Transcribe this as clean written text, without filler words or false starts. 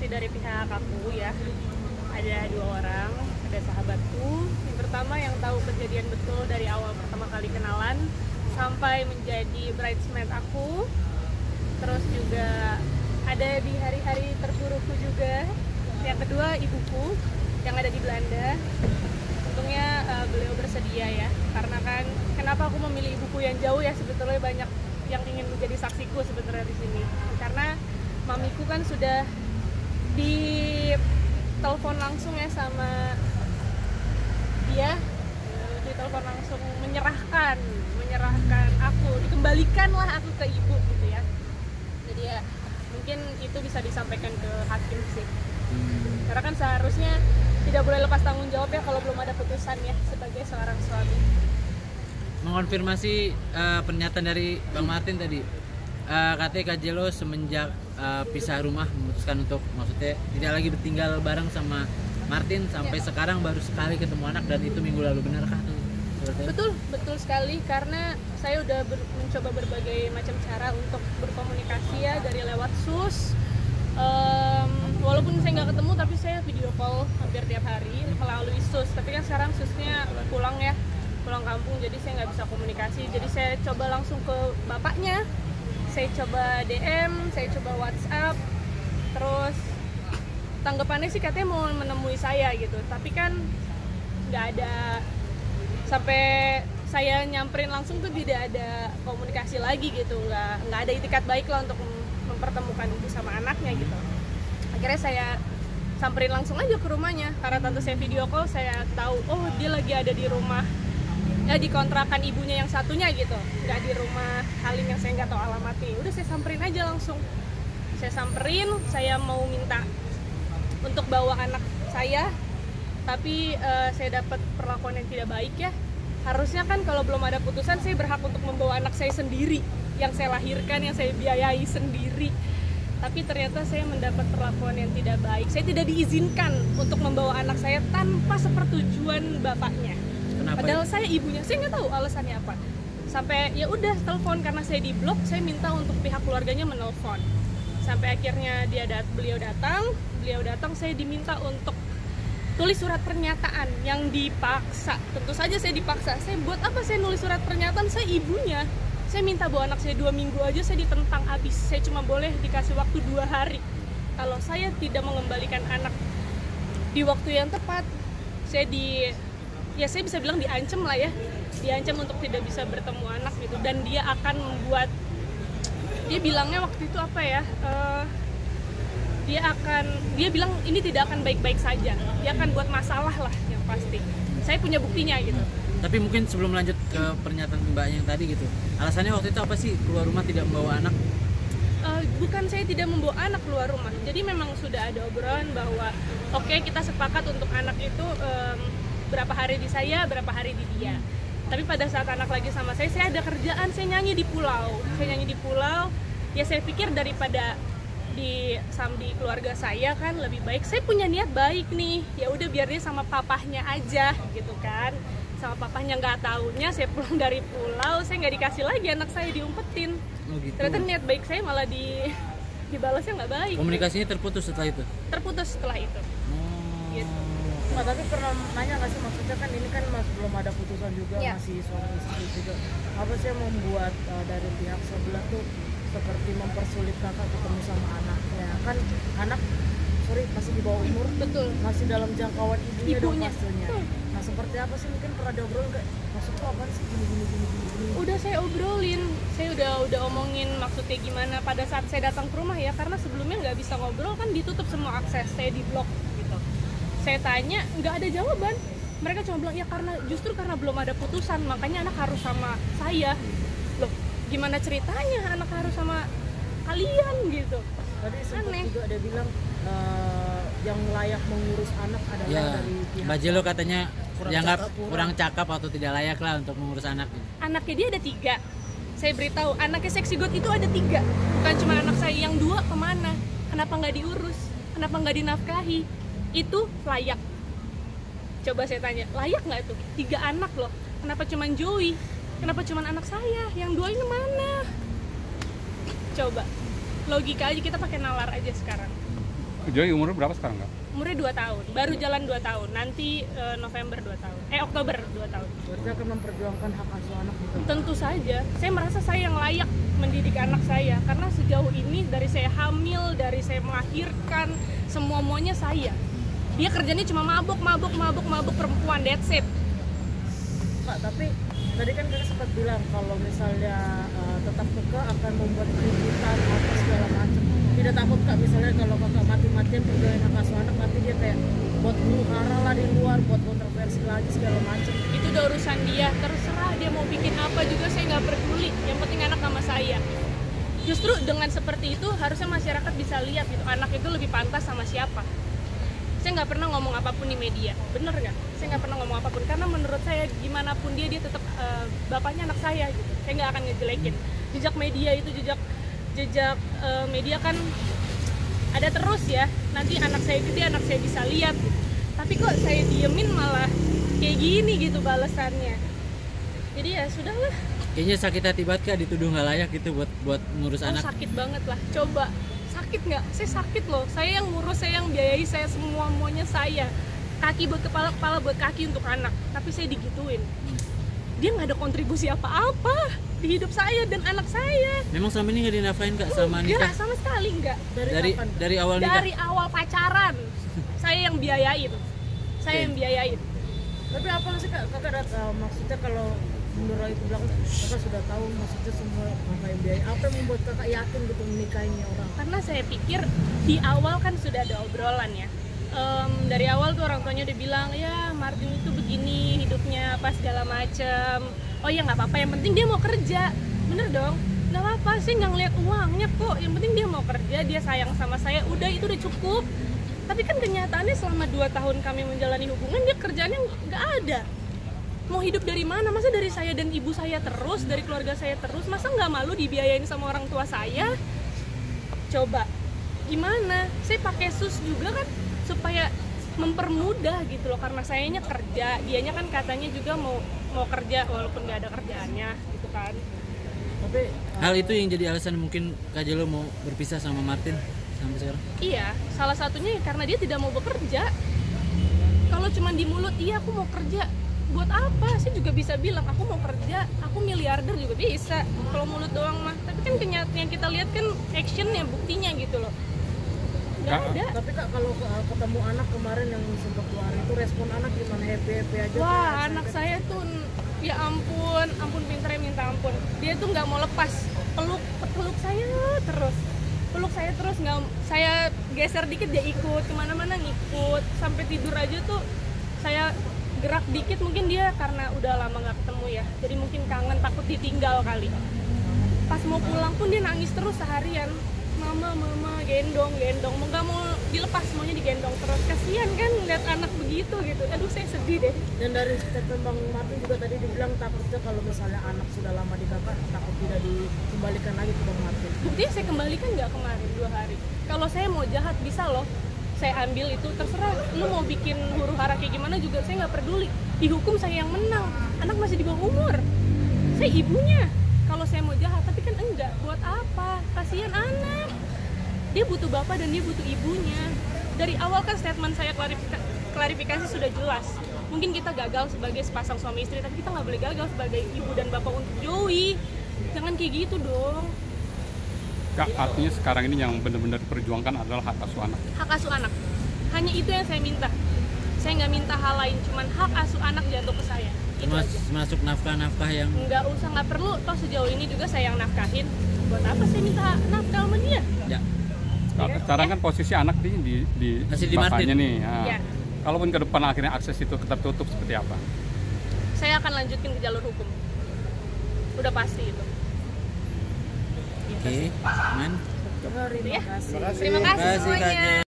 dari pihak aku ya. Ada 2 orang, ada sahabatku. Yang pertama yang tahu kejadian betul dari awal pertama kali kenalan sampai menjadi bridesmaid aku. Terus juga ada di hari-hari terburukku juga. Yang kedua ibuku yang ada di Belanda. Untungnya beliau bersedia ya, karena kan kenapa aku memilih ibuku yang jauh ya, sebetulnya banyak yang ingin menjadi saksiku sebenarnya di sini. Karena mamiku kan sudah di telepon langsung ya sama dia, di telepon langsung menyerahkan aku, dikembalikanlah aku ke ibu gitu ya. Jadi ya mungkin itu bisa disampaikan ke hakim sih. Karena kan seharusnya tidak boleh lepas tanggung jawab ya kalau belum ada putusan ya sebagai seorang suami. Mengonfirmasi pernyataan dari Bang Martin tadi, katanya Kak Jello semenjak pisah rumah memutuskan untuk maksudnya tidak lagi bertinggal bareng sama Martin sampai sekarang baru sekali ketemu anak, dan itu minggu lalu, benarkah tuh? Betul sekali, karena saya udah mencoba berbagai macam cara untuk berkomunikasi ya, dari lewat sus. Walaupun saya nggak ketemu tapi saya video call hampir tiap hari melalui sus. Tapi kan sekarang susnya pulang kampung, jadi saya nggak bisa komunikasi. Jadi saya coba langsung ke bapaknya, saya coba DM, saya coba WhatsApp. Terus tanggapannya sih katanya mau menemui saya gitu, tapi kan nggak ada, sampai saya nyamperin langsung tuh tidak ada komunikasi lagi gitu, nggak ada itikat baik lah untuk mempertemukan ibu sama anaknya gitu. Akhirnya saya samperin langsung aja ke rumahnya, karena tante saya video call, saya tahu oh dia lagi ada di rumah ya, di kontrakan ibunya yang satunya gitu, nggak di rumah Halim yang saya nggak tahu alamatnya. Udah saya samperin aja langsung, saya samperin, saya mau minta untuk bawa anak saya, tapi saya dapat perlakuan yang tidak baik ya. Harusnya kan kalau belum ada putusan saya berhak untuk membawa anak saya sendiri, yang saya lahirkan, yang saya biayai sendiri. Tapi ternyata saya mendapat perlakuan yang tidak baik. Saya tidak diizinkan untuk membawa anak saya tanpa sepersetujuan bapaknya. Kenapa? Padahal saya ibunya, saya nggak tahu alasannya apa. Sampai ya udah telepon, karena saya di blok, saya minta untuk pihak keluarganya menelpon. Sampai akhirnya beliau datang, saya diminta untuk tulis surat pernyataan yang dipaksa. Tentu saja saya dipaksa. Saya buat apa saya nulis surat pernyataan? Saya ibunya. Saya minta bawa anak saya 2 minggu aja, saya ditentang habis. Saya cuma boleh dikasih waktu 2 hari. Kalau saya tidak mengembalikan anak di waktu yang tepat, saya bisa bilang diancam lah ya. Diancam untuk tidak bisa bertemu anak gitu. Dan dia akan membuat, dia bilangnya waktu itu apa ya, dia bilang ini tidak akan baik-baik saja, dia akan buat masalah lah yang pasti. Saya punya buktinya gitu. Tapi mungkin sebelum lanjut ke pernyataan mbaknya yang tadi gitu, alasannya waktu itu apa sih keluar rumah tidak membawa anak? Bukan saya tidak membawa anak keluar rumah, jadi memang sudah ada obrolan bahwa oke, kita sepakat untuk anak itu berapa hari di saya, berapa hari di dia. Tapi pada saat anak lagi sama saya ada kerjaan, saya nyanyi di pulau. Ya saya pikir daripada di keluarga saya kan lebih baik, saya punya niat baik nih, ya udah biar dia sama papahnya aja gitu kan. Sama papahnya nggak taunya saya pulang dari pulau, saya nggak dikasih lagi anak saya, diumpetin. Oh gitu. Ternyata niat baik saya malah dibalasnya nggak baik. Komunikasinya terputus setelah itu? Terputus setelah itu. Gitu. Nah, tapi pernah nanya nggak sih, maksudnya kan ini kan masih belum ada putusan juga, masih suami istri juga. Apa sih yang membuat dari pihak sebelah tuh seperti mempersulit kakak ketemu sama anaknya? Kan anak masih di bawah umur, betul, masih dalam jangkauan ibunya dong pastinya. Betul. Nah seperti apa sih, mungkin pernah diobrolin nggak? Maksudku apa sih gini? Udah saya obrolin, saya udah omongin maksudnya gimana pada saat saya datang ke rumah ya, karena sebelumnya nggak bisa ngobrol kan, ditutup semua akses, saya di blok gitu. Saya tanya nggak ada jawaban, mereka cuma bilang ya karena belum ada putusan makanya anak harus sama saya. Loh gimana ceritanya anak harus sama kalian gitu? Tadi sempat juga ada bilang yang layak mengurus anak adalah dari pihak Mbak Jello katanya dianggap kurang cakap atau tidak layak lah untuk mengurus anak. Anaknya dia ada 3. Saya beritahu anaknya Seksi God itu ada 3, bukan cuma anak saya. Yang 2 kemana? Kenapa nggak diurus? Kenapa nggak dinafkahi? Itu layak. Coba saya tanya, layak nggak itu? 3 anak loh. Kenapa cuma Joey? Kenapa cuma anak saya? Yang 2 ini mana? Coba logika aja, kita pakai nalar aja sekarang. Joy umur berapa sekarang Kak? Umurnya 2 tahun, baru jalan 2 tahun. Nanti November 2 tahun. Oktober 2 tahun. Berarti akan memperjuangkan hak asuh anak gitu. Tentu saja, saya merasa saya yang layak mendidik anak saya karena sejauh ini dari saya hamil, dari saya melahirkan, semua maunya saya. Dia kerjanya cuma mabuk perempuan, that's it. Pak, tapi tadi kan kakak sempat bilang kalau misalnya tetap kekeh akan membuat keributan apa segala macam. Tidak takut Kak misalnya kalau kakak mati-matian perjuangin hak asuh anak nanti dia kayak buat huru hara lah di luar, buat kontroversi lagi segala macam. Itu udah urusan dia, terserah dia mau bikin apa juga saya nggak peduli. Yang penting anak sama saya. Justru dengan seperti itu harusnya masyarakat bisa lihat gitu, anak itu lebih pantas sama siapa. Saya nggak pernah ngomong apapun di media, bener nggak? Saya nggak pernah ngomong apapun karena menurut saya gimana pun dia tetap bapaknya anak saya gitu. Saya nggak akan ngejelekin. Jejak media itu jejak media kan ada terus ya. Nanti anak saya gede, anak saya bisa lihat. Gitu. Tapi kok saya diemin malah kayak gini gitu balasannya. Jadi ya sudahlah. Kayaknya sakit hati banget Kak dituduh nggak layak gitu buat ngurus anak. Sakit banget lah. Coba sakit nggak? Saya sakit loh. Saya yang ngurus, saya yang biayai, saya semua maunya saya. Kaki buat kepala, kepala buat kaki untuk anak. Tapi saya digituin. Dia nggak ada kontribusi apa-apa di hidup saya dan anak saya. Memang selama ini nggak dinafkahin Kak sama nikah? Nggak, sama sekali nggak. Dari awal nikah? Dari awal pacaran. Saya yang biayain. Saya yang biayain. Tapi apa sih kakak maksudnya kalau menurut itu bilang kakak sudah tahu maksudnya semua kakak yang biaya, apa yang membuat kakak yakin gitu menikahinya orang? Karena saya pikir di awal kan sudah ada obrolan ya. Dari awal tuh orang tuanya udah bilang ya Martin itu begini hidupnya apa segala macem. Oh ya nggak apa-apa, yang penting dia mau kerja. Bener dong, nggak apa-apa sih, nggak ngeliat uangnya kok. Yang penting dia mau kerja, dia sayang sama saya, udah itu udah cukup. Tapi kan kenyataannya selama 2 tahun kami menjalani hubungan dia kerjanya nggak ada. Mau hidup dari mana? Masa dari saya dan ibu saya terus, dari keluarga saya terus? Masa nggak malu dibiayain sama orang tua saya? Coba, gimana? Saya pakai sus juga kan supaya mempermudah gitu loh, karena sayanya kerja, dianya kan katanya juga mau kerja walaupun nggak ada kerjaannya gitu kan. Tapi hal itu yang jadi alasan mungkin Kak Jelo mau berpisah sama Martin sampai sekarang? Iya, salah satunya karena dia tidak mau bekerja. Kalau cuma di mulut, iya aku mau kerja, buat apa? Saya juga bisa bilang aku mau kerja, aku miliarder juga bisa. Kalau mulut doang mah, tapi kan kenyataan yang kita lihat kan actionnya, buktinya gitu loh. Gak ada. Tapi Kak kalau ketemu anak kemarin yang sempat keluar itu respon anak gimana, happy aja? Wah, anak saya tuh ya ampun pinternya minta ampun. Dia tuh nggak mau lepas, peluk saya terus. Peluk saya terus, nggak, saya geser dikit dia ikut, kemana-mana ngikut, sampai tidur aja tuh saya gerak dikit, mungkin dia karena udah lama nggak ketemu ya, jadi mungkin kangen, takut ditinggal kali. Pas mau pulang pun dia nangis terus seharian, mama gendong, nggak mau dilepas, maunya digendong terus. Kasihan kan lihat anak begitu gitu, aduh saya sedih deh. Dan dari statement Bang Martin juga tadi dibilang takutnya kalau misalnya anak sudah lama di kakak takut tidak dikembalikan lagi ke Bang Martin. Buktinya saya kembalikan nggak kemarin 2 hari. Kalau saya mau jahat bisa loh, saya ambil itu, terserah lu mau bikin huru hara kayak gimana juga saya nggak peduli. Dihukum saya yang menang, anak masih di bawah umur, saya ibunya. Kalau saya mau jahat, tapi kan enggak, buat apa? Kasihan anak, dia butuh bapak dan dia butuh ibunya. Dari awal kan statement saya klarifikasi sudah jelas. Mungkin kita gagal sebagai sepasang suami istri, tapi kita nggak boleh gagal sebagai ibu dan bapak untuk Joey. Jangan kayak gitu dong. Kak, artinya sekarang ini yang benar-benar diperjuangkan adalah hak asuh anak. Hak asuh anak, hanya itu yang saya minta. Saya nggak minta hal lain, cuman hak asuh anak jatuh ke saya. Masuk nafkah-nafkah yang nggak usah, nggak perlu. Toh sejauh ini juga saya yang nafkahin. Buat apa saya minta nafkah sama dia? ya. Sekarang kan posisi anak Masih di bapaknya Martin nih. Nah, Ya. Kalaupun ke depan akhirnya akses itu tertutup seperti apa? Saya akan lanjutin ke jalur hukum. Udah pasti itu. Oke, aman. Terima kasih. Terima kasih semuanya.